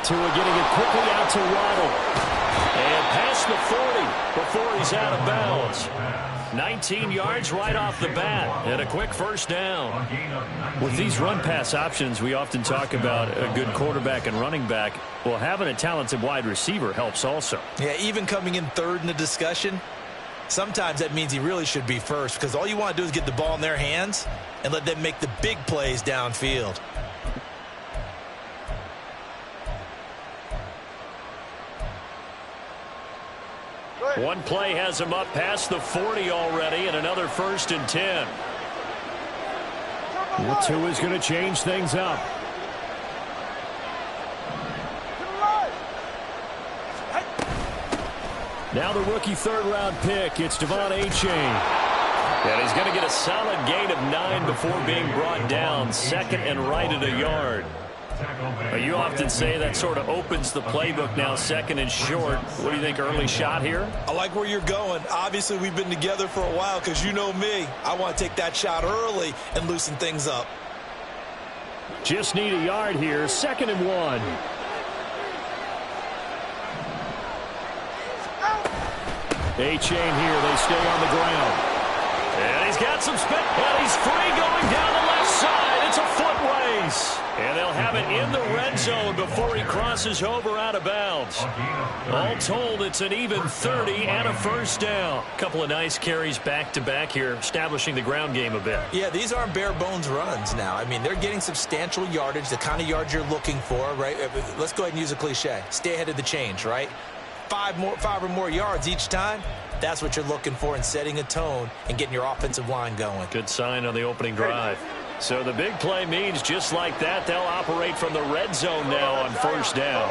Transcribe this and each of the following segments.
Tua getting it quickly out to Waddle. And past the 40 before he's out of bounds. 19 yards right off the bat and a quick first down. With these run-pass options, we often talk about a good quarterback and running back. Well, having a talented wide receiver helps also. Yeah, even coming in third in the discussion, sometimes that means he really should be first because all you want to do is get the ball in their hands and let them make the big plays downfield. One play has him up past the 40 already, and another 1st and 10. Well, Tua's going to change things up. Now the rookie third-round pick, it's Devon Achane. And he's going to get a solid gain of 9 before being brought down, second and right at a yard. You often say that sort of opens the playbook now, second and short. What do you think, early shot here? I like where you're going. Obviously, we've been together for a while because you know me. I want to take that shot early and loosen things up. Just need a yard here, 2nd and 1. Achane here, they stay on the ground. And he's got some spin, and he's free going down the left side. It's a foot race. And they'll have it in the red zone before he crosses over out of bounds. All told, it's an even 30 and a first down. A couple of nice carries back-to-back here, establishing the ground game a bit. Yeah, these aren't bare-bones runs now. I mean, they're getting substantial yardage, the kind of yards you're looking for, right? Let's go ahead and use a cliche. Stay ahead of the change, right? 5 or more yards each time. That's what you're looking for in setting a tone and getting your offensive line going. Good sign on the opening drive. So the big play means just like that, they'll operate from the red zone now on first down.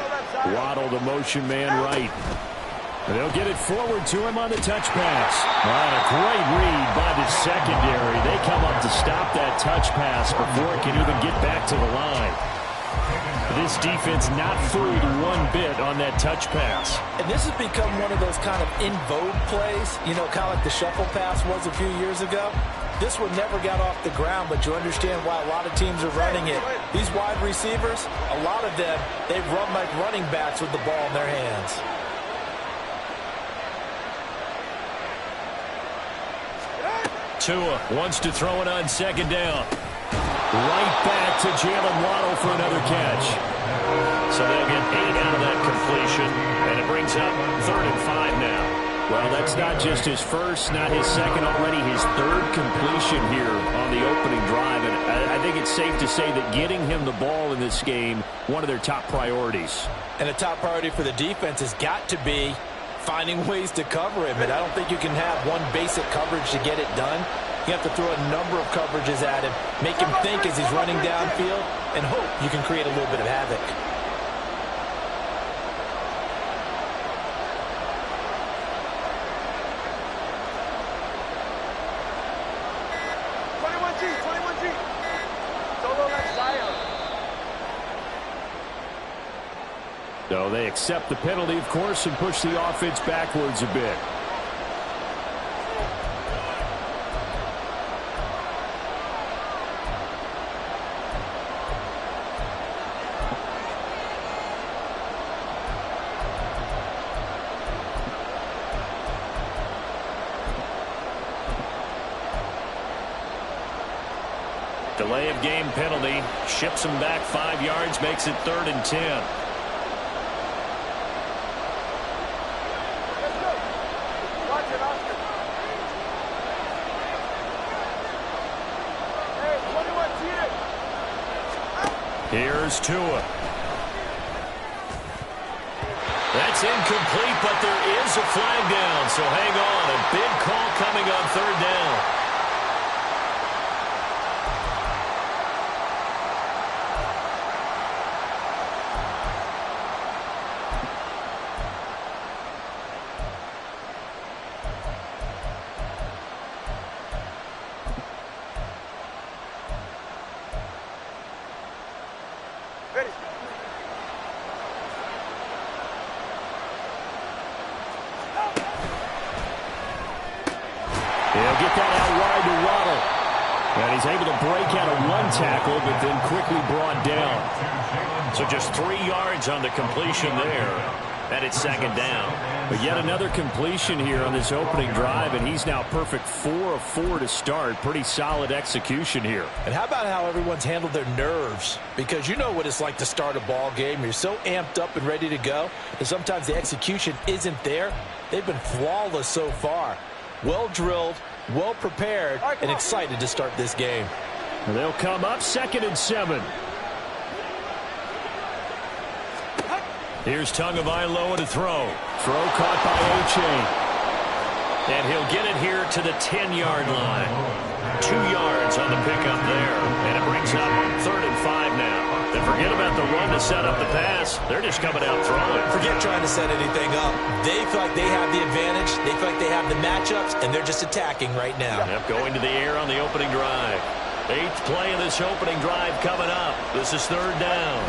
Waddle, the motion man right. And they'll get it forward to him on the touch pass. And a great read by the secondary. They come up to stop that touch pass before it can even get back to the line. This defense not fooled one bit on that touch pass. And this has become one of those kind of in vogue plays, you know, kind of like the shuffle pass was a few years ago. This one never got off the ground, but you understand why a lot of teams are running it. These wide receivers, a lot of them, they run like running backs with the ball in their hands. Tua wants to throw it on second down. Right back to Jalen Waddle for another catch. So they'll get 8 out of that completion, and it brings up 3rd and 5 now. Well, that's not just his first, not his second, already his 3rd completion here on the opening drive. And I think it's safe to say that getting him the ball in this game, one of their top priorities. And a top priority for the defense has got to be finding ways to cover him. And I don't think you can have one basic coverage to get it done. You have to throw a number of coverages at him, make him think as he's running downfield, and hope you can create a little bit of havoc. So they accept the penalty, of course, and push the offense backwards a bit. Delay of game penalty, ships him back 5 yards, makes it 3rd and 10. Here's Tua. That's incomplete, but there is a flag down, so hang on. A big call coming on 3rd down. They'll get that out wide to Waddle. And he's able to break out of one tackle, but then quickly brought down. So just 3 yards on the completion there. And it's second down. But yet another completion here on this opening drive, and he's now perfect 4 of 4 to start. Pretty solid execution here. And how about how everyone's handled their nerves? Because you know what it's like to start a ball game. You're so amped up and ready to go, and sometimes the execution isn't there. They've been flawless so far. Well drilled, well prepared, and excited to start this game. And they'll come up 2nd and 7. Here's Tagovailoa to throw. Throw caught by Uche. And he'll get it here to the 10-yard line. 2 yards on the pickup there. And it brings up 3rd and 5 now. And forget about the run to set up the pass. They're just coming out throwing. Forget trying to set anything up. They feel like they have the advantage. They feel like they have the matchups, and they're just attacking right now. Yep, going to the air on the opening drive. 8th play of this opening drive coming up. This is 3rd down.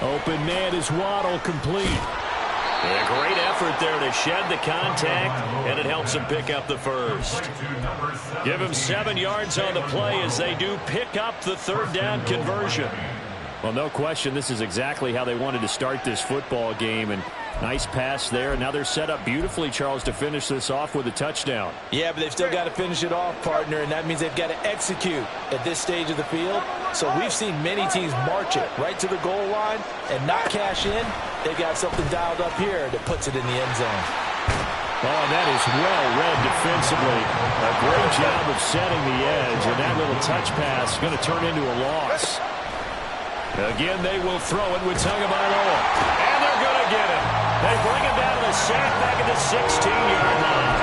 Open man is Waddle, complete. And a great effort there to shed the contact, and it helps him pick up the first. Give him 7 yards on the play as they do pick up the 3rd down conversion. Well, no question, this is exactly how they wanted to start this football game, and nice pass there. And now they're set up beautifully, Charles, to finish this off with a touchdown. Yeah, but they've still got to finish it off, partner, and that means they've got to execute at this stage of the field. So we've seen many teams march it right to the goal line and not cash in. They've got something dialed up here that puts it in the end zone. Oh, that is well read defensively. A great job of setting the edge, and that little touch pass is going to turn into a loss. Again, they will throw it with Tagovailoa. And they're going to get him. They bring him down to the sack back at the 16-yard line.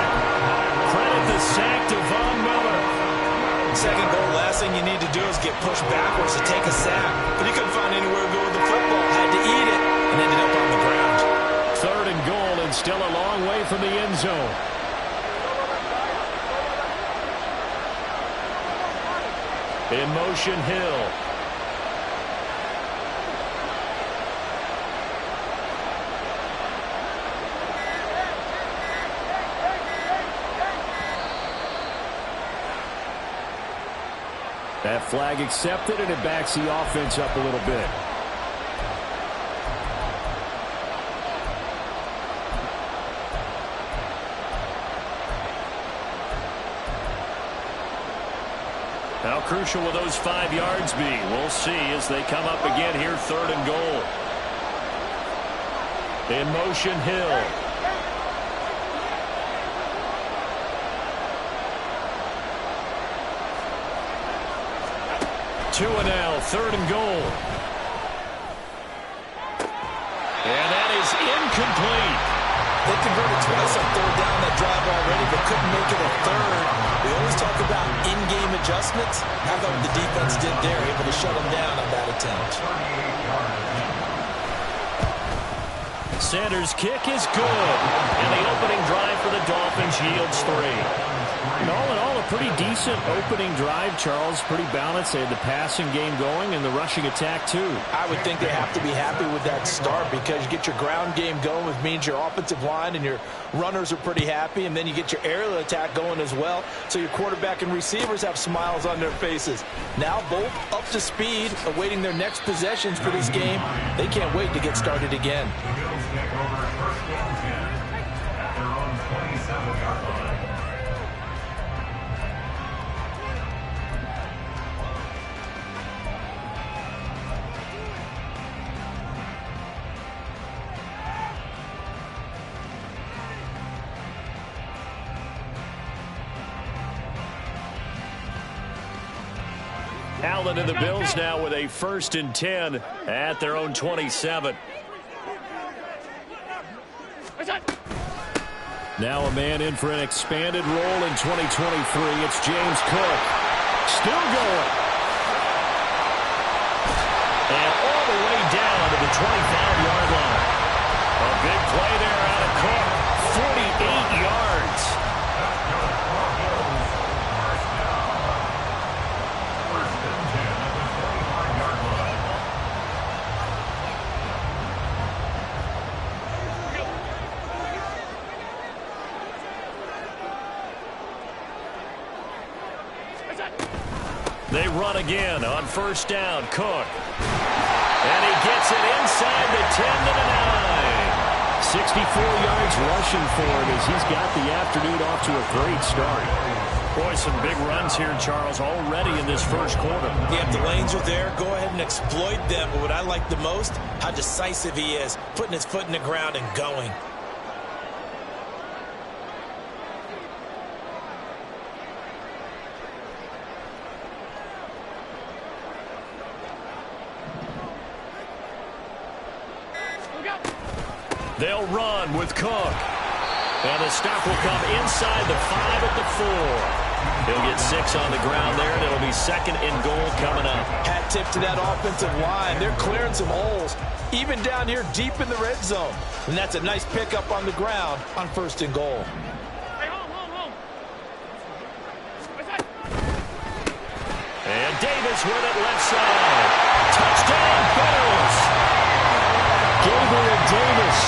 Credit the sack to Von Miller. Second goal, last thing you need to do is get pushed backwards to take a sack. But he couldn't find anywhere to go with the football. Had to eat it and ended up on the ground. 3rd and goal, and still a long way from the end zone. In motion, Hill. That flag accepted, and it backs the offense up a little bit. How crucial will those 5 yards be? We'll see as they come up again here, 3rd and goal. In motion, Hill. Two and now, 3rd and goal. And that is incomplete. They converted twice on 3rd down that drive already, but couldn't make it a 3rd. We always talk about in-game adjustments. How about what the defense did there, able to shut them down on that attempt. Sanders' kick is good. And the opening drive for the Dolphins yields 3. And all in all, a pretty decent opening drive, Charles. Pretty balanced. They had the passing game going and the rushing attack, too. I would think they have to be happy with that start because you get your ground game going, which means your offensive line and your runners are pretty happy, and then you get your aerial attack going as well, so your quarterback and receivers have smiles on their faces. Now both up to speed, awaiting their next possessions for this game. They can't wait to get started again. Allen and the Bills now with a 1st and 10 at their own 27. Now a man in for an expanded role in 2023. It's James Cook. Still going. And all the way down to the 25-yard line. A big play there out of Cook. 48 yards. They run again on first down. Cook. And he gets it inside the 10 to the 9. 64 yards rushing for him as he's got the afternoon off to a great start. Boy, some big runs here, Charles, already in this first quarter. Yeah, if the lanes are there, go ahead and exploit them. But what I like the most, how decisive he is, putting his foot in the ground and going. They'll run with Cook. And the stop will come inside the 5 at the 4. He'll get 6 on the ground there, and it'll be 2nd and goal coming up. Hat tip to that offensive line. They're clearing some holes, even down here deep in the red zone. And that's a nice pickup on the ground on 1st and goal. And Davis with it left side. Touchdown, Bills. Gabriel Davis,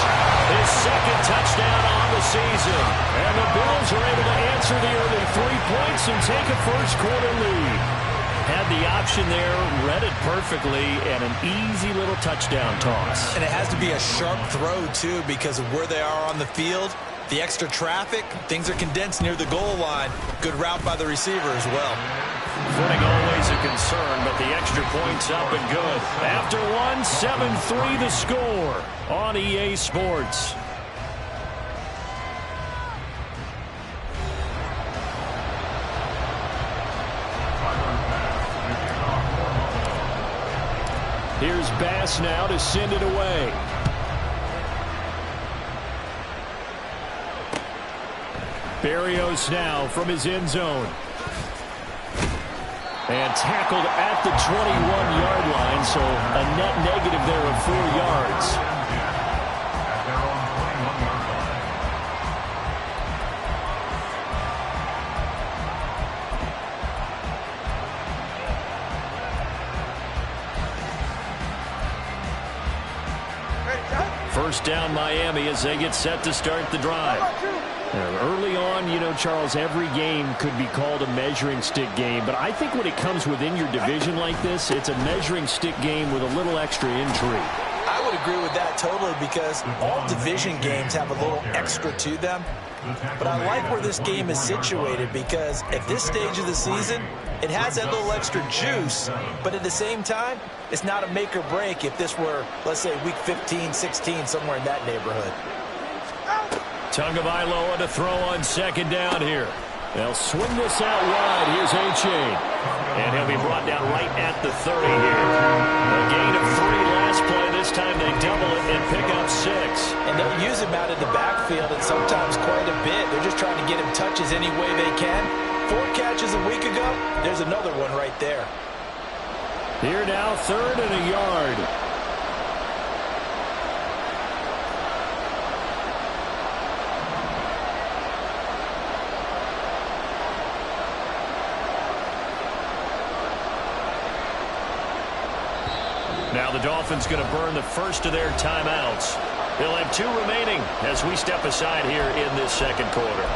his 2nd touchdown on the season. And the Bills are able to answer the early 3 points and take a first-quarter lead. Had the option there, read it perfectly, and an easy little touchdown toss. And it has to be a sharp throw, too, because of where they are on the field. The extra traffic, things are condensed near the goal line. Good route by the receiver as well. Footing always a concern, but the extra point's up and good. After one, 7-3 the score on EA Sports. Here's Bass now to send it away. Berrios now from his end zone. And tackled at the 21-yard line, so a net negative there of 4 yards. First down Miami as they get set to start the drive. Early on, you know, Charles, every game could be called a measuring stick game. But I think when it comes within your division like this, it's a measuring stick game with a little extra intrigue. I would agree with that totally because all division games have a little extra to them. But I like where this game is situated because at this stage of the season, it has that little extra juice. But at the same time, it's not a make or break if this were, let's say, week 15, 16, somewhere in that neighborhood. Tagovailoa to throw on 2nd down here. They'll swing this out wide. Here's A-Chain. And he'll be brought down right at the 30 here. A gain of 3 last play. This time they double it and pick up 6. And they'll use him out of the backfield and sometimes quite a bit. They're just trying to get him touches any way they can. 4 catches a week ago. There's another one right there. Here now, 3rd and a yard. Now the Dolphins going to burn the first of their timeouts. They'll have 2 remaining as we step aside here in this 2nd quarter.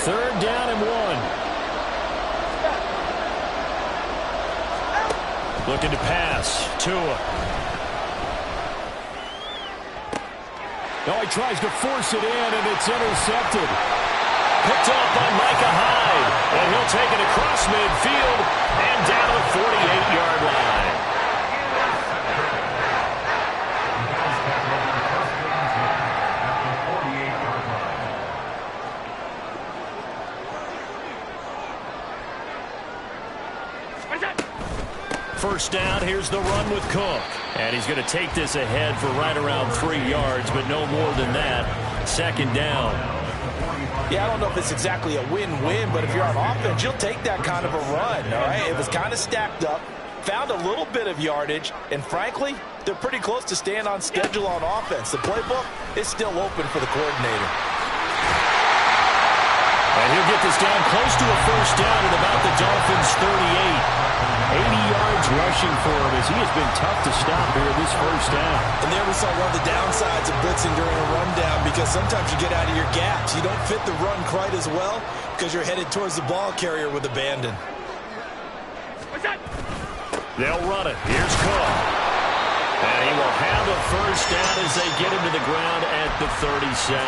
Third down and 1. Looking to pass. Tua. Oh, he tries to force it in, and it's intercepted. Picked up by Micah Hyde. And he'll take it across midfield and down the 48-yard line. First down, here's the run with Cook. And he's going to take this ahead for right around 3 yards, but no more than that. 2nd down. Yeah, I don't know if it's exactly a win-win, but if you're on offense, you'll take that kind of a run, all right? It was kind of stacked up, found a little bit of yardage, and frankly, they're pretty close to staying on schedule on offense. The playbook is still open for the coordinator. And he'll get this down close to a first down at about the Dolphins' 38. 80 yards rushing for him as he has been tough to stop here this first down. And there we saw one of the downsides of blitzing during a rundown, because sometimes you get out of your gaps. You don't fit the run quite as well because you're headed towards the ball carrier with abandon. They'll run it. Here's Cook. And he will have a first down as they get him to the ground at the 37.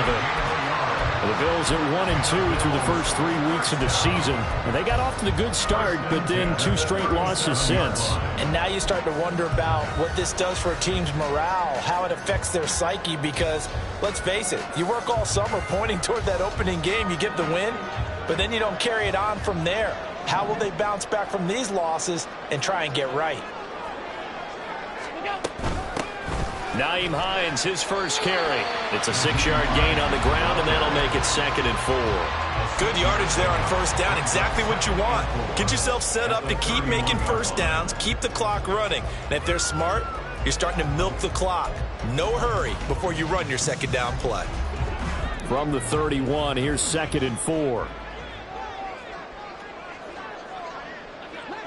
The Bills are 1-2 through the first 3 weeks of the season. And they got off to the good start, but then 2 straight losses since. And now you start to wonder about what this does for a team's morale, how it affects their psyche, because, let's face it, you work all summer pointing toward that opening game, you get the win, but then you don't carry it on from there. How will they bounce back from these losses and try and get right? Nyheim Hines, his first carry. It's a 6-yard gain on the ground, and that'll make it 2nd and 4. Good yardage there on first down. Exactly what you want. Get yourself set up to keep making first downs, keep the clock running. And if they're smart, you're starting to milk the clock. No hurry before you run your second down play. From the 31, here's 2nd and 4.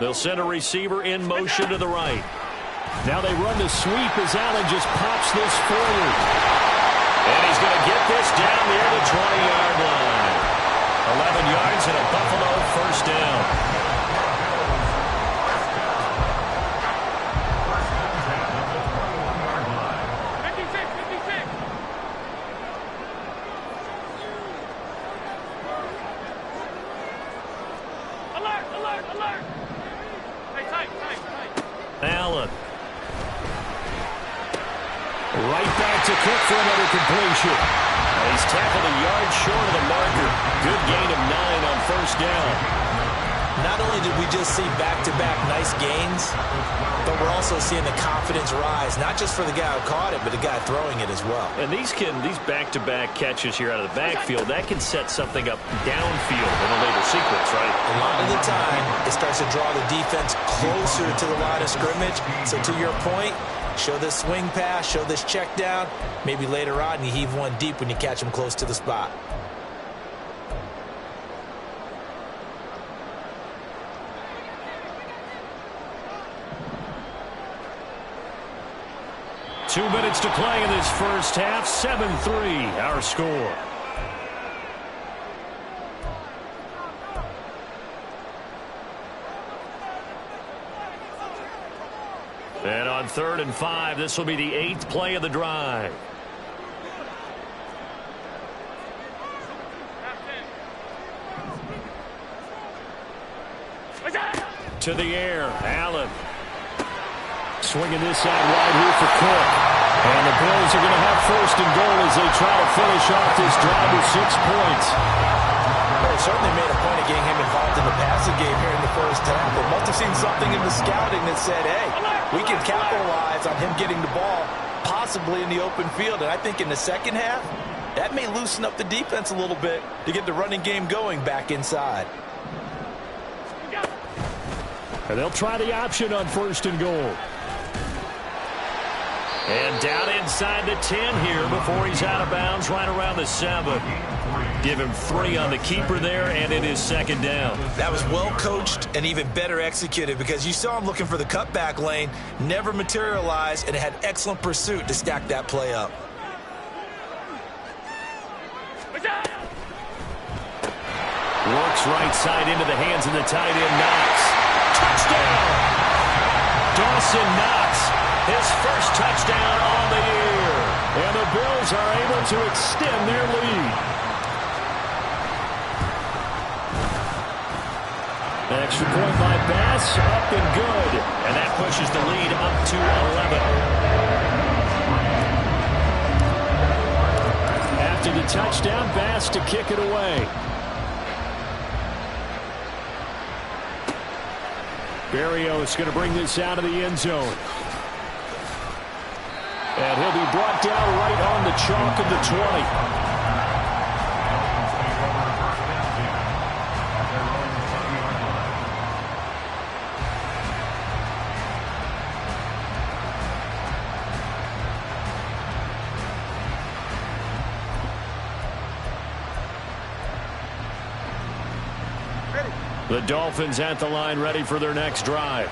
They'll send a receiver in motion to the right. Now they run the sweep as Allen just pops this forward. And he's going to get this down near the 20-yard line. 11 yards and a Buffalo first down. Allen. Right back to Cook for another completion. And he's tackled a yard short of the marker. Good gain of 9 on first down. Not only did we just see back-to-back nice gains, but we're also seeing the confidence rise, not just for the guy who caught it, but the guy throwing it as well. And these back-to-back catches here out of the backfield, that can set something up downfield in a later sequence, right? A lot of the time, it starts to draw the defense closer to the line of scrimmage. So to your point, show this swing pass, show this check down. Maybe later on you heave one deep when you catch them close to the spot. Two minutes to play in this first half. 7-3, our score. And on 3rd and 5, this will be the 8th play of the drive. To the air, Allen. Swinging this out wide here for Cook. And the Bills are going to have 1st and goal as they try to finish off this drive with 6 points. Well, they certainly made a point of getting him involved in the passing game here in the first half. They must have seen something in the scouting that said, hey, we can capitalize on him getting the ball possibly in the open field. And I think in the second half, that may loosen up the defense a little bit to get the running game going back inside. And they'll try the option on 1st and goal. And down inside the 10 here before he's out of bounds, right around the 7. Give him 3 on the keeper there, and it is 2nd down. That was well coached and even better executed, because you saw him looking for the cutback lane, never materialized, and had excellent pursuit to stack that play up. Works right side into the hands of the tight end, Knox. Touchdown! Dawson Knox. His first touchdown on the year. And the Bills are able to extend their lead. Extra point by Bass, up and good. And that pushes the lead up to 11. After the touchdown, Bass to kick it away. Berrios going to bring this out of the end zone. And he'll be brought down right on the chalk of the 20. The Dolphins at the line ready for their next drive.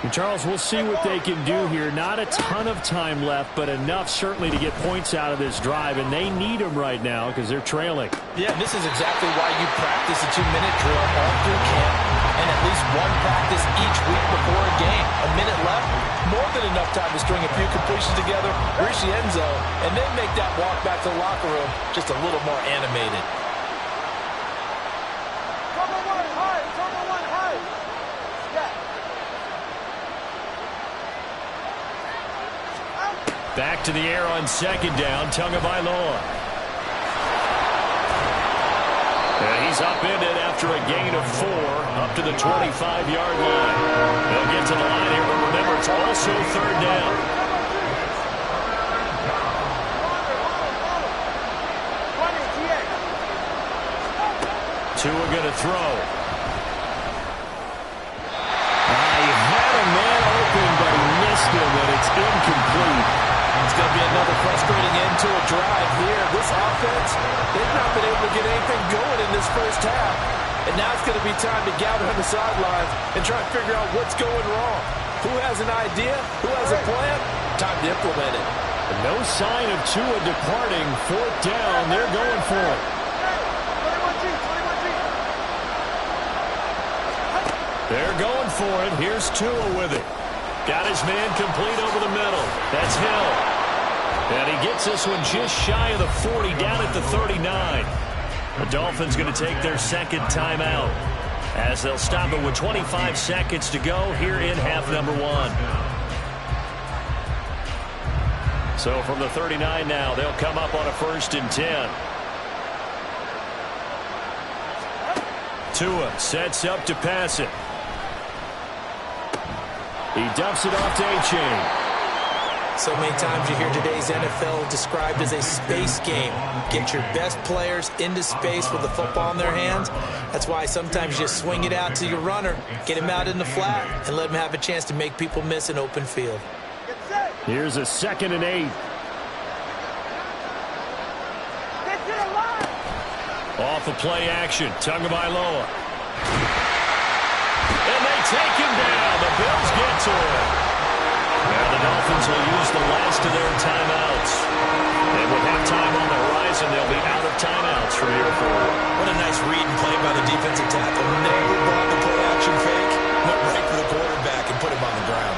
And Charles, we'll see what they can do here. Not a ton of time left, but enough certainly to get points out of this drive, and they need them right now because they're trailing. Yeah, and this is exactly why you practice a 2-minute drill all through camp and at least one practice each week before a game. A minute left, more than enough time to string a few completions together, reach the end zone, and then make that walk back to the locker room just a little more animated. Back to the air on second down, Tagovailoa. And he's upended after a gain of 4 up to the 25-yard line. They'll get to the line here, but remember, it's also third down. Tua going to throw. He had a man open, but he missed him, and it's incomplete. It's going to be another frustrating end to a drive here. This offense, they've not been able to get anything going in this first half. And now it's going to be time to gather on the sidelines and try to figure out what's going wrong. Who has an idea? Who has a plan? Time to implement it. And no sign of Tua departing. Fourth down, they're going for it. They're going for it. Here's Tua with it. Got his man complete over the middle. That's Hill. And he gets this one just shy of the 40, down at the 39. The Dolphins going to take their second timeout as they'll stop it with 25 seconds to go here in half number 1. So from the 39 now, they'll come up on a 1st and 10. Tua sets up to pass it. He dumps it off to A-Chain. So many times you hear today's NFL described as a space game. Get your best players into space with the football in their hands. That's why sometimes you just swing it out to your runner, get him out in the flat, and let him have a chance to make people miss an open field. Here's a 2nd and 8. Off of play action, Tagovailoa. And they take him down. The Bills get to him. Now the Dolphins will use the last of their timeouts. And with halftime on the horizon, they'll be out of timeouts from here forward. What a nice read and play by the defensive tackle. Never brought the play action fake. Went right for the quarterback and put him on the ground.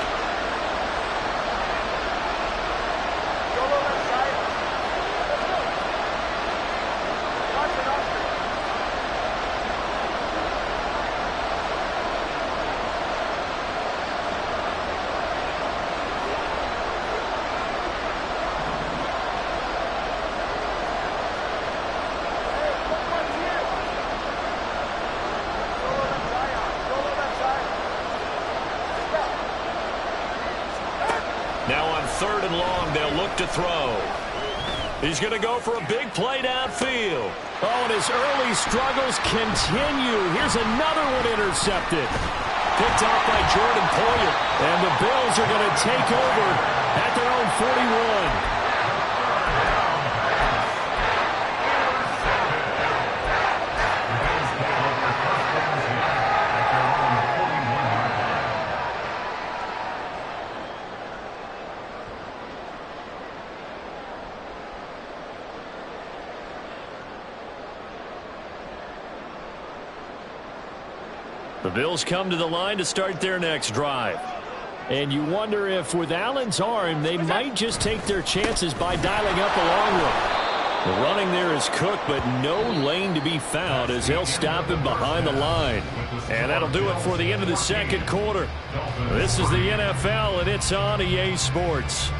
To throw. He's going to go for a big play downfield. Oh, and his early struggles continue. Here's another one intercepted. Picked off by Jordan Poyer. And the Bills are going to take over at their own 41. The Bills come to the line to start their next drive. And you wonder if with Allen's arm, they might just take their chances by dialing up a long one. The running there is Cook, but no lane to be found as they'll stop him behind the line. And that'll do it for the end of the second quarter. This is the NFL, and it's on EA Sports.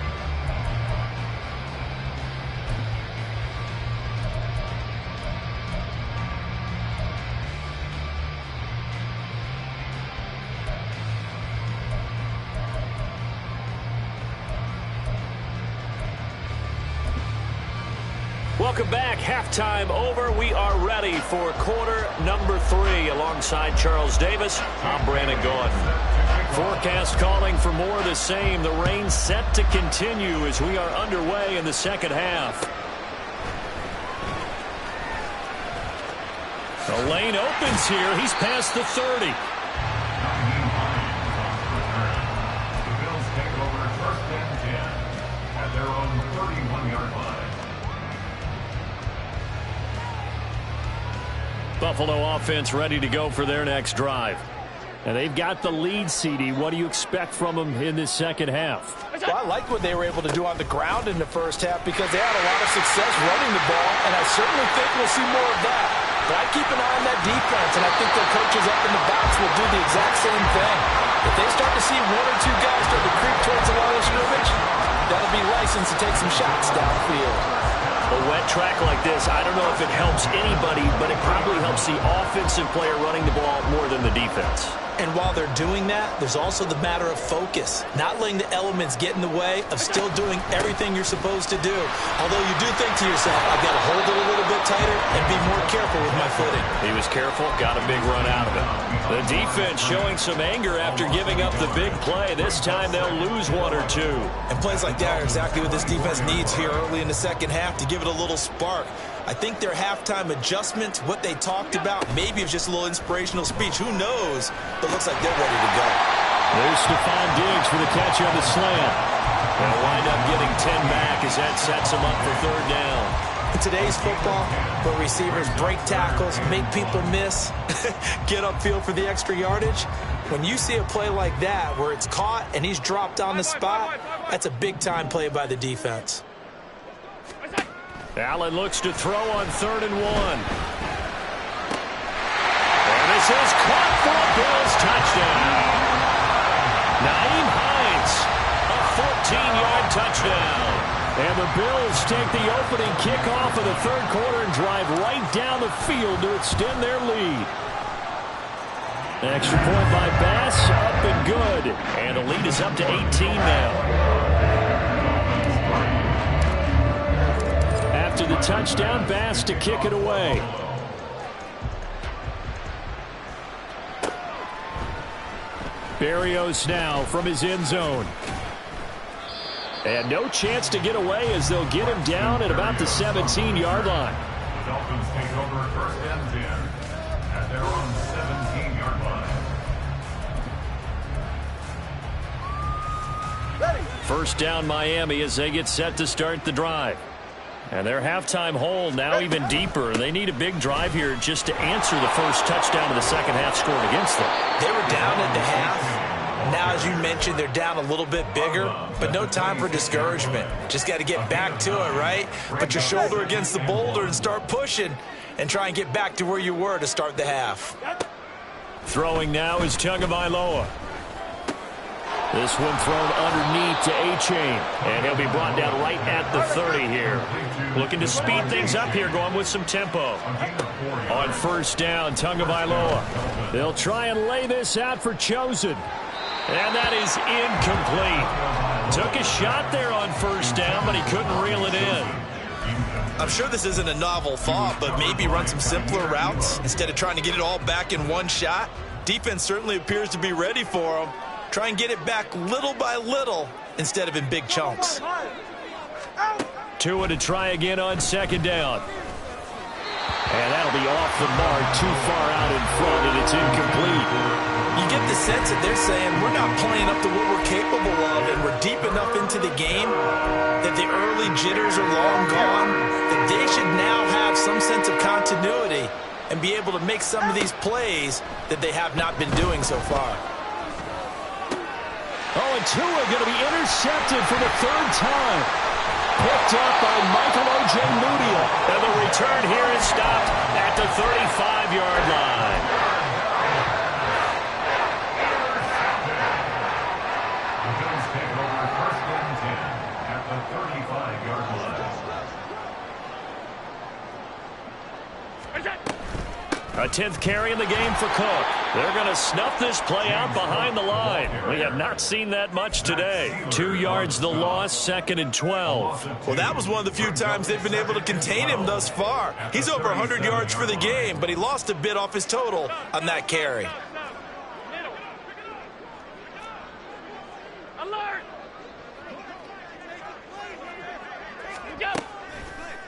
Welcome back. Halftime over. We are ready for quarter number 3 alongside Charles Davis. I'm Brandon Gaudin. Forecast calling for more of the same. The rain set to continue as we are underway in the second half. The lane opens here. He's past the 30. The Bills take over first and 10 at their own 31-yard line. Buffalo offense ready to go for their next drive. And they've got the lead, CD. What do you expect from them in this second half? Well, I like what they were able to do on the ground in the first half because they had a lot of success running the ball, and I certainly think we'll see more of that. But I keep an eye on that defense, and I think their coaches up in the backs will do the exact same thing. If they start to see one or two guys start to creep towards the line of scrimmage, that'll be license to take some shots downfield. A wet track like this, I don't know if it helps anybody, but it probably helps the offensive player running the ball more than the defense. And while they're doing that, there's also the matter of focus. Not letting the elements get in the way of still doing everything you're supposed to do. Although you do think to yourself, I've got to hold it a little bit tighter and be more careful with my footing. He was careful, got a big run out of it. The defense showing some anger after giving up the big play. This time they'll lose one or two. And plays like that are exactly what this defense needs here early in the second half to give it a little spark. I think their halftime adjustment, what they talked about, maybe it's just a little inspirational speech. Who knows? But looks like they're ready to go. There's Stephon Diggs for the catch on the slant. They'll wind up getting 10 back as that sets them up for third down. In today's football, where receivers break tackles, make people miss, get upfield for the extra yardage, when you see a play like that where it's caught and he's dropped on the spot, that's a big-time play by the defense. Allen looks to throw on 3rd and 1. And this is caught for a Bills touchdown. Nyheim Hines, a 14-yard touchdown. And the Bills take the opening kickoff of the third quarter and drive right down the field to extend their lead. Extra point by Bass, up and good. And the lead is up to 18 now. After the touchdown, Bass to kick it away. Berrios now from his end zone. And no chance to get away as they'll get him down at about the 17-yard line. The Dolphins take over first and 10 at their own 17-yard line. First down Miami as they get set to start the drive. And their halftime hole now even deeper. They need a big drive here just to answer the first touchdown of the second half scored against them. They were down at the half. Now, as you mentioned, they're down a little bit bigger, but no time for discouragement. Just got to get back to it, right? Put your shoulder against the boulder and start pushing and try and get back to where you were to start the half. Throwing now is Tagovailoa. This one thrown underneath to A-Chain. And he'll be brought down right at the 30 here. Looking to speed things up here, going with some tempo. On first down, Tagovailoa. They'll try and lay this out for Chosen. And that is incomplete. Took a shot there on first down, but he couldn't reel it in. I'm sure this isn't a novel thought, but maybe run some simpler routes instead of trying to get it all back in one shot. Defense certainly appears to be ready for him. Try and get it back little by little instead of in big chunks. Tua to try again on second down. And that'll be off the mark, too far out in front, and it's incomplete. You get the sense that they're saying we're not playing up to what we're capable of, and we're deep enough into the game that the early jitters are long gone, that they should now have some sense of continuity and be able to make some of these plays that they have not been doing so far. Oh, and Tua going to be intercepted for the third time. Picked up by Michael Ojemudia. And the return here is stopped at the 35-yard line. The Bills take over first and 10 at the 35-yard line. A 10th carry in the game for Cook. They're going to snuff this play out behind the line. We have not seen that much today. 2 yards the loss, 2nd and 12. Well, that was one of the few times they've been able to contain him thus far. He's over 100 yards for the game, but he lost a bit off his total on that carry.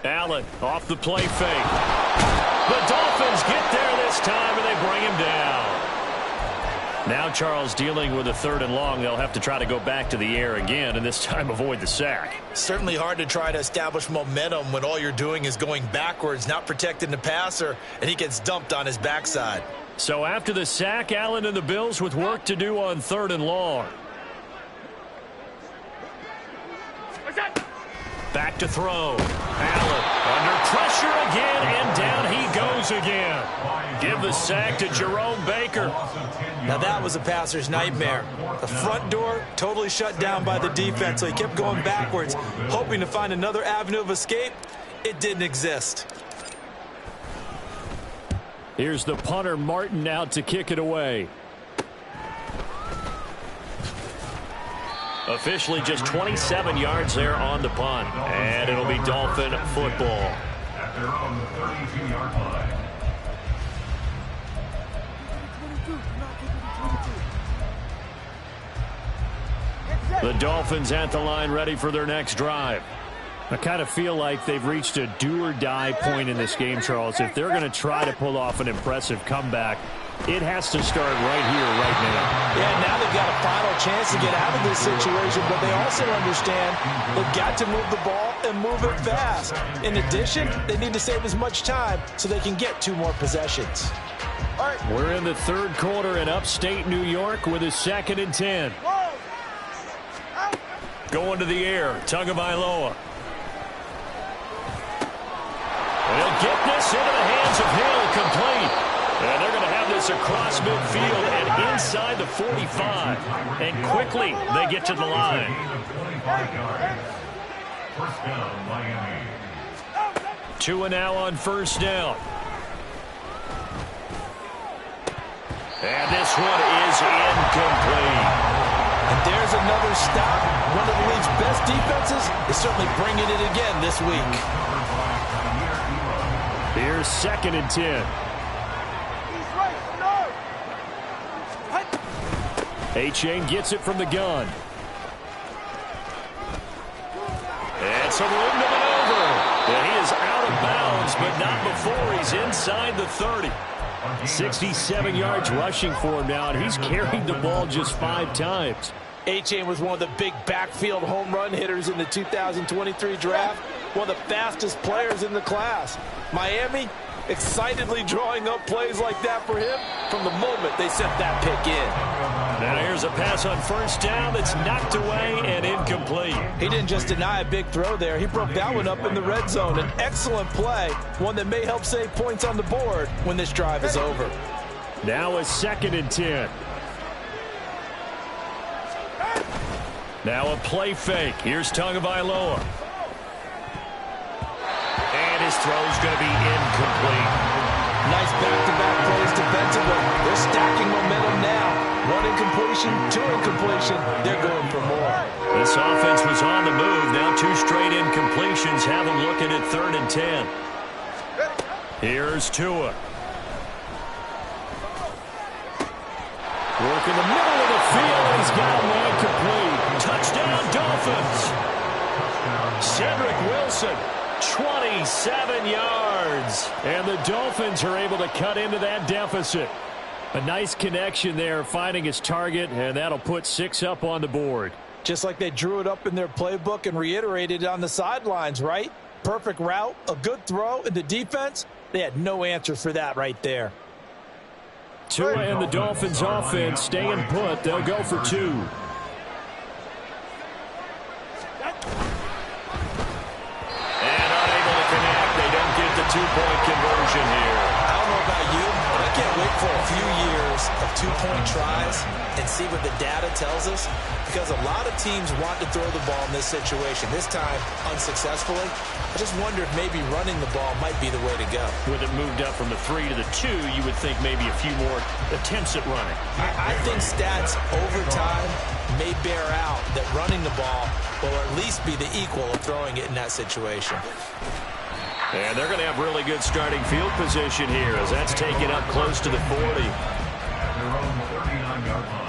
Allen off the play fake. The Dolphins get their this time, and they bring him down. Now Charles dealing with a 3rd and long. They'll have to try to go back to the air again, and this time avoid the sack. Certainly hard to try to establish momentum when all you're doing is going backwards, not protecting the passer, and he gets dumped on his backside. So after the sack, Allen and the Bills with work to do on 3rd and long. Back to throw. Allen under pressure again, and down he goes again. Give the sack to Jerome Baker. Now that was a passer's nightmare. The front door totally shut down by the defense, so he kept going backwards, hoping to find another avenue of escape. It didn't exist. Here's the punter, Martin, out to kick it away. Officially just 27 yards there on the punt. And it'll be Dolphin football. At their own 32-yard line. The Dolphins at the line ready for their next drive. I kind of feel like they've reached a do-or-die point in this game, Charles. If they're going to try to pull off an impressive comeback, it has to start right here, right now. Yeah, now they've got a final chance to get out of this situation, but they also understand they've got to move the ball and move it fast. In addition, they need to save as much time so they can get 2 more possessions. We're in the 3rd quarter in upstate New York with a 2nd and 10. Going to the air, Tagovailoa. They'll get this into the hands of Hill, complete. And they're going to have this across midfield and inside the 45. And quickly, they get to the line. First down, Miami. Tua now on 1st down. And this one is incomplete. And there's another stop. One of the league's best defenses is certainly bringing it again this week. Here's 2nd and 10. A-Chain gets it from the gun. And some room to maneuver. And he is out of bounds, but not before he's inside the 30. 67 yards rushing for him now, and he's carried the ball just 5 times. A-Chain was one of the big backfield home run hitters in the 2023 draft. One of the fastest players in the class. Miami excitedly drawing up plays like that for him from the moment they sent that pick in. Now here's a pass on 1st down that's knocked away and incomplete. He didn't just deny a big throw there. He broke that one up in the red zone. An excellent play, one that may help save points on the board when this drive is over. Now a 2nd and 10. Now a play fake. Here's Tagovailoa. And his throw's going to be incomplete. Nice back-to-back plays defensively. They're stacking momentum now. 1 incompletion, 2 incompletion. They're going for more. This offense was on the move. Now 2 straight incompletions have them looking at 3rd and 10. Here's Tua. Work in the middle of the field. He's got him incomplete. Touchdown, Dolphins. Cedric Wilson, 27 yards. And the Dolphins are able to cut into that deficit. A nice connection there, finding his target, and that'll put 6 up on the board. Just like they drew it up in their playbook and reiterated it on the sidelines, right? Perfect route, a good throw, and the defense, they had no answer for that right there. Tua and the Dolphins offense staying put. They'll go for 2. And unable to connect. They don't get the 2-point conversion here. I don't know about you, but I can't wait for a few years of 2-point tries and see what the data tells us, because a lot of teams want to throw the ball in this situation. This time, unsuccessfully. I just wonder if maybe running the ball might be the way to go. With it moved up from the 3 to the 2, you would think maybe a few more attempts at running. I think stats over time may bear out that running the ball will at least be the equal of throwing it in that situation. And they're going to have really good starting field position here as that's taken up close to the 40. At their own 39-yard line.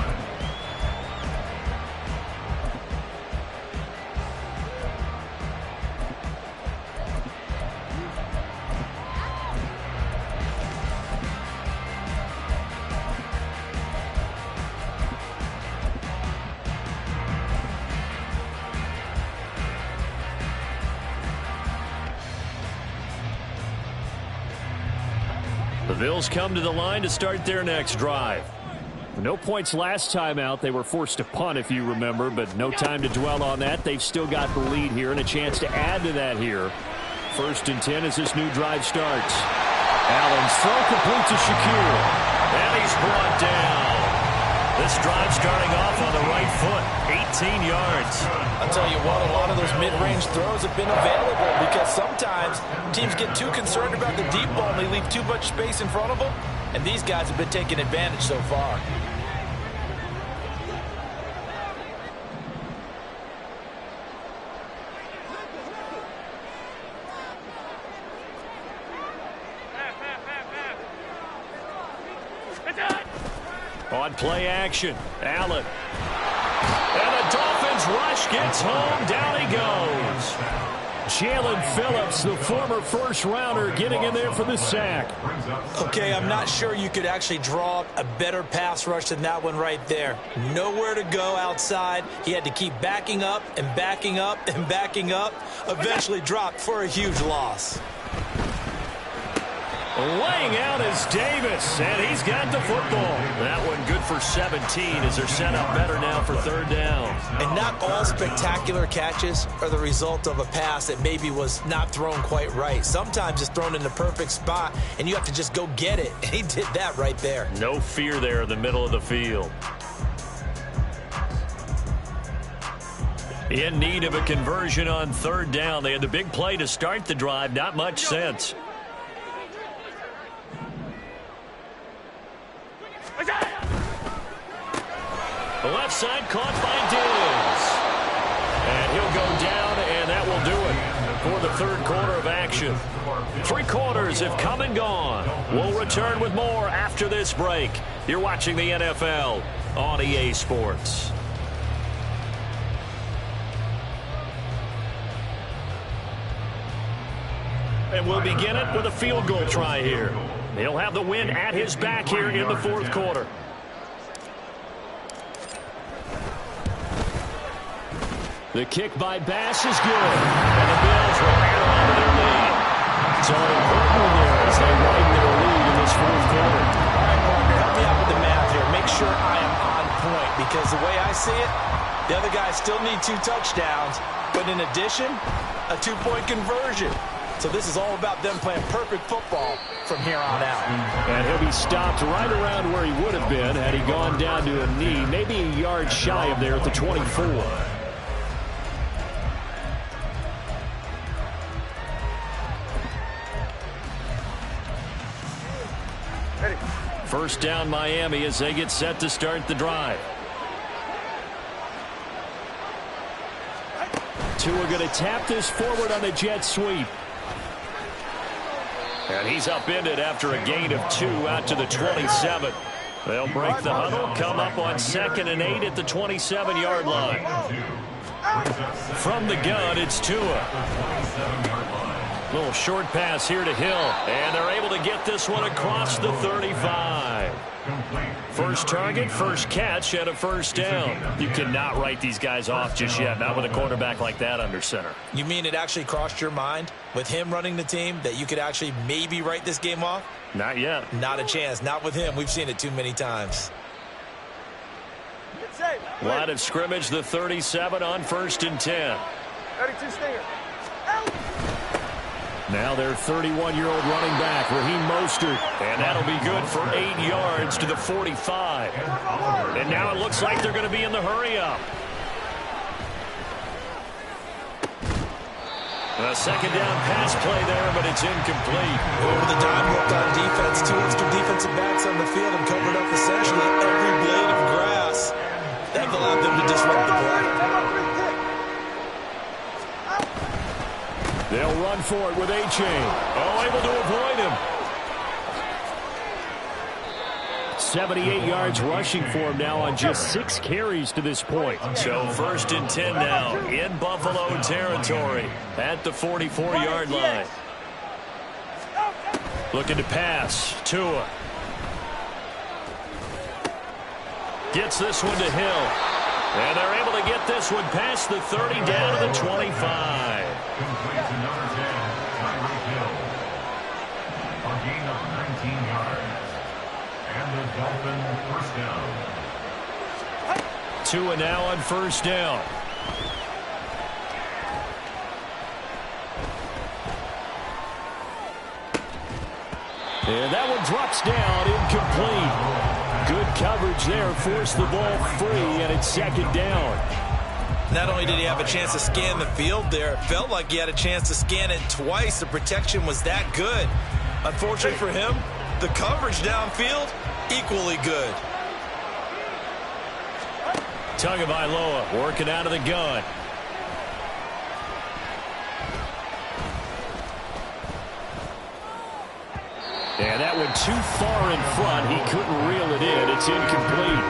Bills come to the line to start their next drive. No points last time out. They were forced to punt, if you remember, but no time to dwell on that. They've still got the lead here and a chance to add to that here. 1st and 10 as this new drive starts. Allen's throw complete to Shakir. And he's brought down. This drive starting off on the right foot. 18 yards. I'll tell you what, a lot of those mid-range throws have been available because sometimes teams get too concerned about the deep ball and they leave too much space in front of them. And these guys have been taking advantage so far. On play action, Allen. And the Dolphins rush gets home. Down he goes. Jalen Phillips, the former first-rounder, getting in there for the sack. Okay, I'm not sure you could actually draw a better pass rush than that one right there. Nowhere to go outside. He had to keep backing up and backing up and backing up. Eventually dropped for a huge loss. Laying out is Davis, and he's got the football. That one good for 17 as they're set up better now for 3rd down. And not all spectacular catches are the result of a pass that maybe was not thrown quite right. Sometimes it's thrown in the perfect spot, and you have to just go get it. And he did that right there. No fear there in the middle of the field. In need of a conversion on 3rd down. They had the big play to start the drive. Not much sense. The left side caught by Diggs. And he'll go down, and that will do it for the 3rd quarter of action. 3 quarters have come and gone. We'll return with more after this break. You're watching the NFL on EA Sports. And we'll begin it with a field goal try here. He'll have the win at his back here in the 4th quarter. The kick by Bass is good. And the Bills will add on to their lead. So important here as they widen their lead in this 4th quarter. All right, partner, help me out with the math here. Make sure I am on point because the way I see it, the other guys still need 2 touchdowns. But in addition, a 2-point conversion. So this is all about them playing perfect football from here on out. And he'll be stopped right around where he would have been had he gone down to a knee, maybe a yard shy of there at the 24. First down Miami as they get set to start the drive. Tua going to tap this forward on the jet sweep. And he's upended after a gain of 2 out to the 27. They'll break the huddle, come up on 2nd and 8 at the 27-yard line. From the gun, it's Tua. Little short pass here to Hill, and they're able to get this one across the 35. First target, first catch, and a 1st down. You cannot write these guys off just yet, not with a quarterback like that under center. You mean it actually crossed your mind with him running the team that you could actually maybe write this game off? Not yet. Not a chance. Not with him. We've seen it too many times. Line of scrimmage, the 37 on 1st and 10. 32 Stinger. Now their 31-year-old running back, Raheem Mostert. And that'll be good for 8 yards to the 45. And now it looks like they're going to be in the hurry-up. A 2nd down pass play there, but it's incomplete. Over the dime look on defense. 2 extra defensive backs on the field and covered up essentially every blade of grass. That allowed them to disrupt the play. They'll run for it with A-Chain. Oh, able to avoid him. 78 yards rushing for him now on just 6 carries to this point. So 1st and 10 now in Buffalo territory at the 44-yard line. Looking to pass. Tua. Gets this one to Hill. And they're able to get this one past the 30 down to the 25. Complete to number 10, Tyreek Hill. A gain of 19 yards. the Dolphin first down. Tua now on first down. And that one drops down, incomplete. Good coverage there, forced the ball free, and it's second down. Not only did he have a chance to scan the field there, it felt like he had a chance to scan it twice. The protection was that good. Unfortunately for him, the coverage downfield, equally good. Tagovailoa working out of the gun. And that went too far in front. He couldn't reel it in. It's incomplete.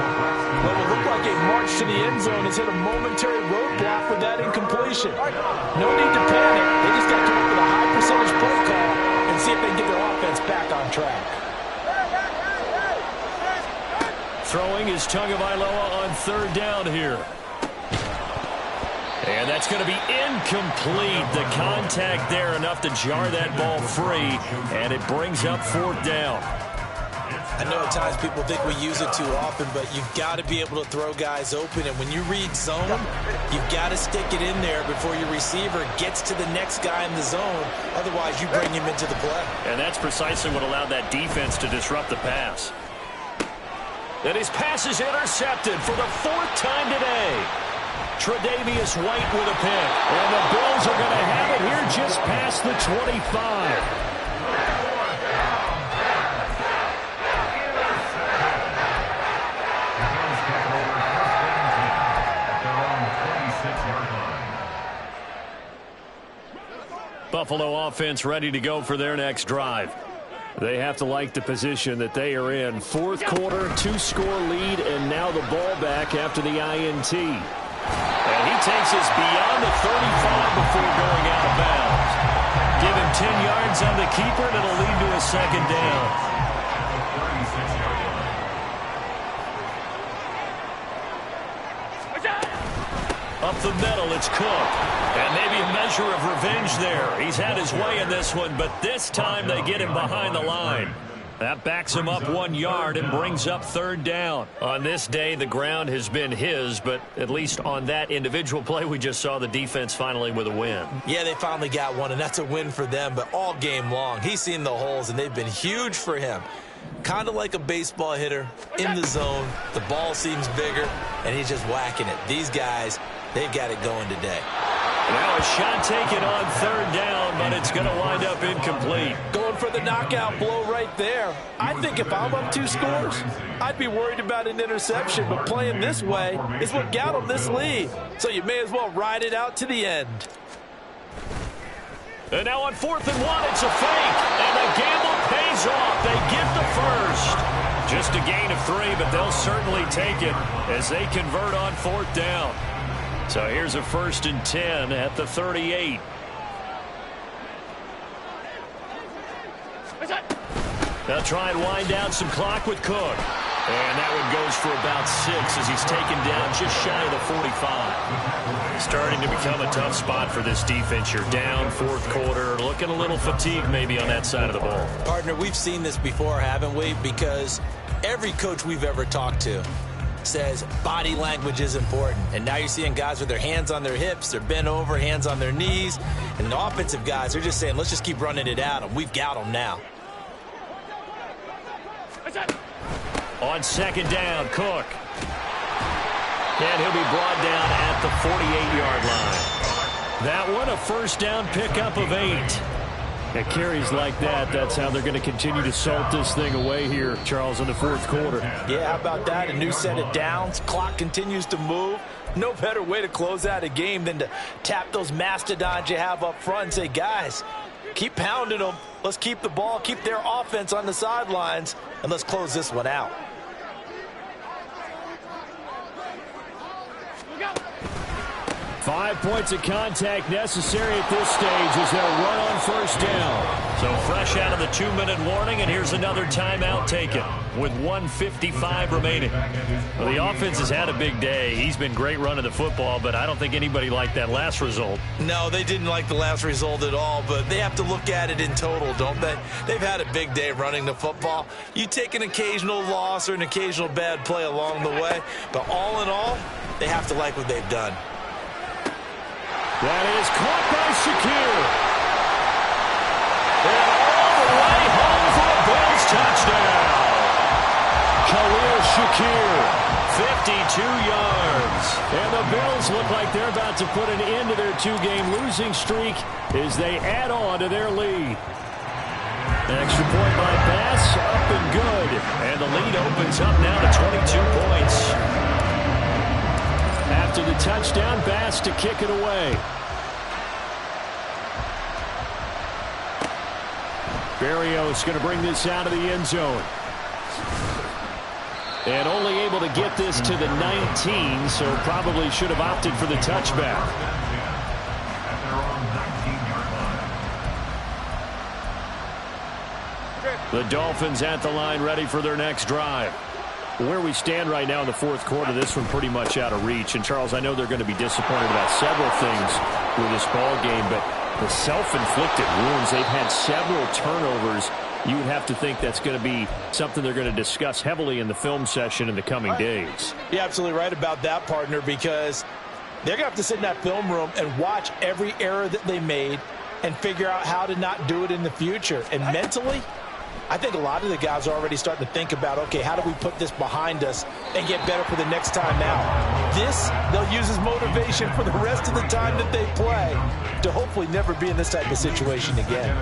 Well, it looked like a march to the end zone has hit a momentary roadblock with that incompletion. No need to panic. They just got to come up with a high percentage play call and see if they can get their offense back on track. Throwing is Tagovailoa on third down here. And that's going to be incomplete. The contact there enough to jar that ball free, and it brings up fourth down. I know at times people think we use it too often, but you've got to be able to throw guys open. And when you read zone, you've got to stick it in there before your receiver gets to the next guy in the zone. Otherwise, you bring him into the play. And that's precisely what allowed that defense to disrupt the pass. And his pass is intercepted for the fourth time today. Tre'Davious White with a pick. And the Bills are going to have it here just past the 25. Buffalo offense ready to go for their next drive. They have to like the position that they are in. Fourth quarter, 2-score lead, and now the ball back after the INT. And he takes us beyond the 35 before going out of bounds. Give him 10 yards on the keeper, and it'll lead to a second down. Up the middle, it's Cook. And maybe a measure of revenge there. He's had his way in this one, but this time they get him behind the line. That backs him up 1 yard and brings up third down. On this day, the ground has been his, but at least on that individual play, we just saw the defense finally with a win. Yeah, they finally got one, and that's a win for them, but all game long, he's seen the holes, and they've been huge for him. Kind of like a baseball hitter in the zone. The ball seems bigger, and he's just whacking it. These guys, they've got it going today. Now a shot taken on third down, but it's going to wind up incomplete. Going for the knockout blow right there. I think if I'm up 2 scores, I'd be worried about an interception, but playing this way is what got them this lead. So you may as well ride it out to the end. And now on 4th and 1, it's a fake, and the gamble pays off. They get the first. Just a gain of 3, but they'll certainly take it as they convert on 4th down. So here's a 1st and 10 at the 38. They'll try and wind down some clock with Cook. And that one goes for about 6 as he's taken down just shy of the 45. Starting to become a tough spot for this defense. You're down 4th quarter, looking a little fatigued maybe on that side of the ball. Partner, we've seen this before, haven't we? Because every coach we've ever talked to says body language is important. And now you're seeing guys with their hands on their hips, they're bent over, hands on their knees. And the offensive guys, they're just saying, let's just keep running it at them. We've got them now. On 2nd down, Cook. And he'll be brought down at the 48-yard line. That one, a 1st down pickup of 8. At carries like that, that's how they're going to continue to salt this thing away here, Charles, in the 4th quarter. Yeah, how about that? A new set of downs. Clock continues to move. No better way to close out a game than to tap those mastodons you have up front and say, guys, keep pounding them. Let's keep the ball, keep their offense on the sidelines, and let's close this one out. 5 points of contact necessary at this stage as they'll run on first down. So fresh out of the 2-minute warning, and here's another timeout taken with 1:55 remaining. Well, the offense has had a big day. He's been great running the football, but I don't think anybody liked that last result. No, they didn't like the last result at all, but they have to look at it in total, don't they? They've had a big day running the football. You take an occasional loss or an occasional bad play along the way, but all in all, they have to like what they've done. That is caught by Shakir. And all the way home for a Bills touchdown. Khalil Shakir, 52 yards. And the Bills look like they're about to put an end to their 2-game losing streak as they add on to their lead. Extra point by Bass, up and good. And the lead opens up now to 22 points. After the touchdown, Bass to kick it away. Berrios going to bring this out of the end zone. And only able to get this to the 19, so probably should have opted for the touchback. The Dolphins at the line ready for their next drive. Where we stand right now in the fourth quarter, this one pretty much out of reach. And, Charles, I know they're going to be disappointed about several things with this ball game, but the self-inflicted wounds, they've had several turnovers. You would have to think that's going to be something they're going to discuss heavily in the film session in the coming days. You're absolutely right about that, partner, because they're going to have to sit in that film room and watch every error that they made and figure out how to not do it in the future. And mentally, I think a lot of the guys are already starting to think about, okay, how do we put this behind us and get better for the next time out? This, they'll use as motivation for the rest of the time that they play to hopefully never be in this type of situation again.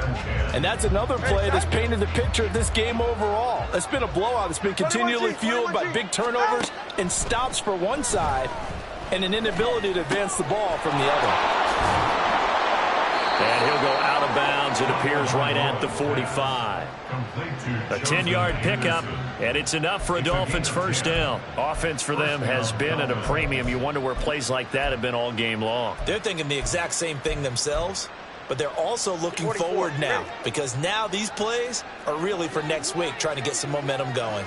And that's another play that's painted the picture of this game overall. It's been a blowout. It's been continually fueled by big turnovers and stops for one side and an inability to advance the ball from the other. And he'll go out of bounds, it appears, right at the 45. A 10-yard pickup, and it's enough for a Dolphins first down. Offense for them has been at a premium. You wonder where plays like that have been all game long. They're thinking the exact same thing themselves, but they're also looking forward now, because now these plays are really for next week, trying to get some momentum going.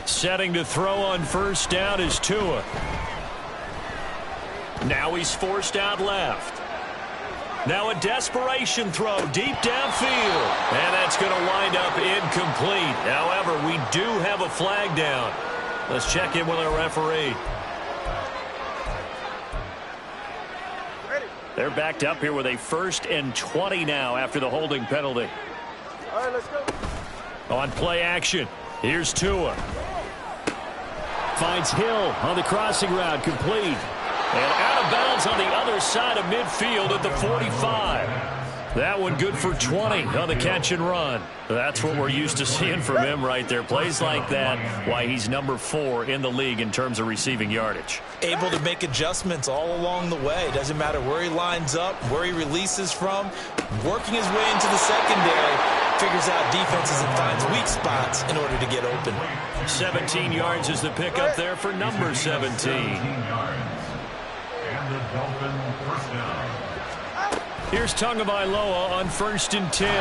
Setting to throw on first down is Tua. Now he's forced out left. Now a desperation throw deep downfield. And that's going to wind up incomplete. However, we do have a flag down. Let's check in with our referee. They're backed up here with a 1st and 20 now after the holding penalty. All right, let's go. On play action, here's Tua. Finds Hill on the crossing route, complete. And out of bounds on the other side of midfield at the 45. That one good for 20 on the catch and run. That's what we're used to seeing from him right there. Plays like that, why he's number 4 in the league in terms of receiving yardage. Able to make adjustments all along the way. Doesn't matter where he lines up, where he releases from. Working his way into the secondary. Figures out defenses and finds weak spots in order to get open. 17 yards is the pickup there for number 17. Here's Tagovailoa on 1st and 10. A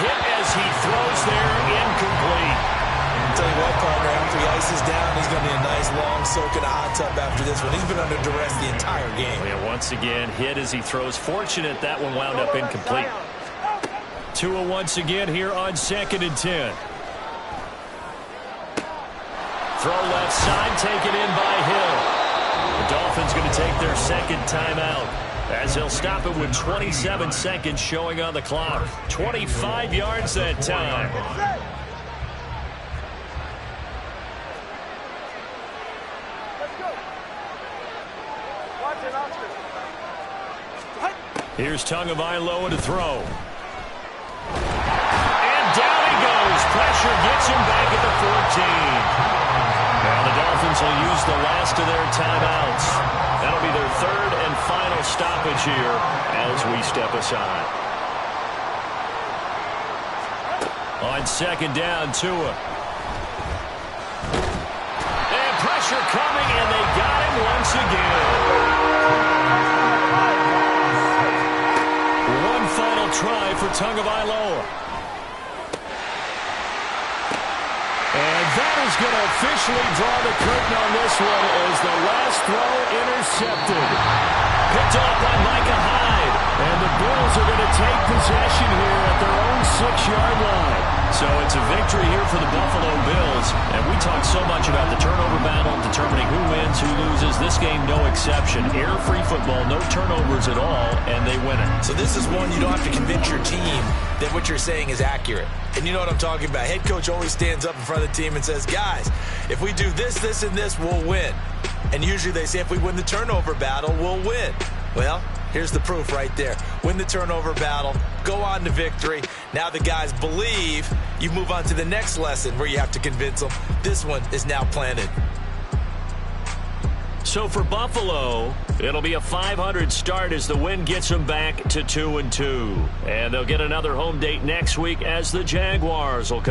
hit as he throws there, incomplete. I'll tell you what, partner, after he ices down, he's going to be a nice long soak in a hot tub after this one. He's been under duress the entire game. Yeah, once again, hit as he throws. Fortunate that one wound up incomplete. Tua once again here on 2nd and 10. Throw left side, taken in by Hill. The Dolphins going to take their 2nd timeout as they'll stop it with 27 seconds showing on the clock. 25 yards that time. Here's Tagovailoa to throw. And down he goes. Pressure gets him back at the 14. Now the Dolphins will use the last of their timeouts. That'll be their 3rd and final stoppage here as we step aside. On 2nd down, Tua. And pressure coming, and they got him once again. for Tagovailoa. And that is going to officially draw the curtain on this one as the last throw intercepted. Picked off by Micah Hyde. And the Bills are going to take possession here at their own 6-yard line. So it's a victory here for the Buffalo Bills. And we talk so much about the turnover battle, determining who wins, who loses. This game, no exception. Error-free football, no turnovers at all, and they win it. So this is one you don't have to convince your team that what you're saying is accurate. And you know what I'm talking about. Head coach always stands up in front of the team and says, guys, if we do this, this, and this, we'll win. And usually they say if we win the turnover battle, we'll win. Well, here's the proof right there. Win the turnover battle, go on to victory. Now the guys believe. You move on to the next lesson where you have to convince them. This one is now planted. So for Buffalo, it'll be a .500 start as the win gets them back to 2-2. And they'll get another home date next week as the Jaguars will come.